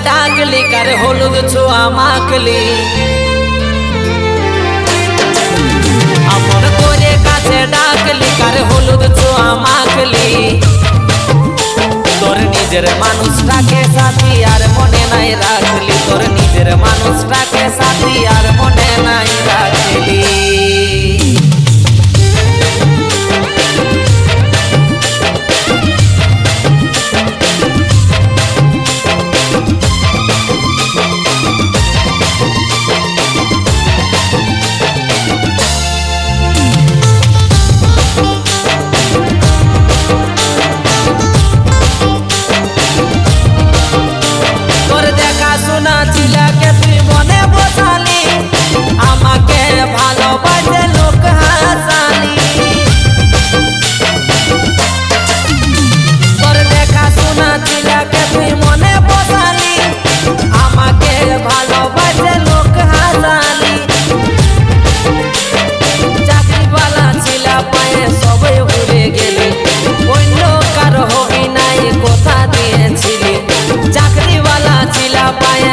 ডাকলি কার হলুদ ছোঁয়া মাখলি আমন করে কাছে ডাকলি কার হলুদ ছোঁয়া মাখলি তোর নিজের মানুষটাকে সাথী আর মনে নাই রাখলি তোর নিজের মানুষটাকে সাথী আর মনে নাই রাখলি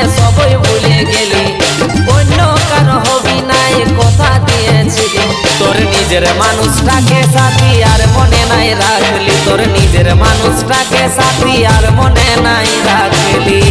সবই ভুলে গেলি অন্য কারো হবি নাই কথা দিয়েছিলি তোর নিজের মানুষটাকে সাথী আর মনে নাই রাখলি তোর নিজের মানুষটাকে সাথী আর মনে নাই রাখলি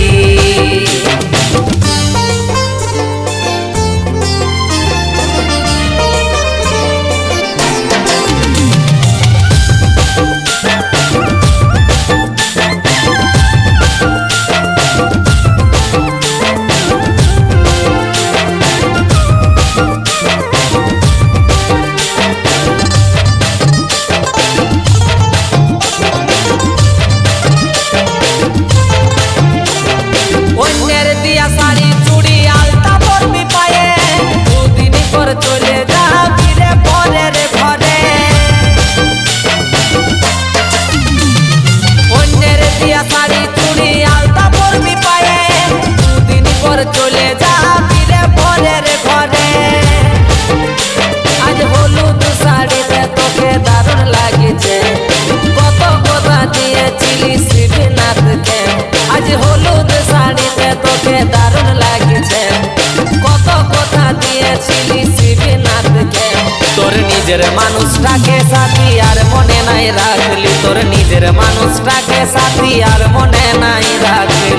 চলে যাবি রে পরের ঘরে আজ হলুদ শাড়িতে তোকে দারুণ লাগছে কত কথা দিয়েছিলি শিবনাথকে আজ হলুদ শাড়িতে তোকে দারুণ লাগছে কত কথা দিয়েছিলি শিবনাথকে তোর নিজের মানুষটাকে সাথী আর মনে নাই রাখলি তোর নিজের মানুষটাকে সাথী আর মনে নাই রাখলি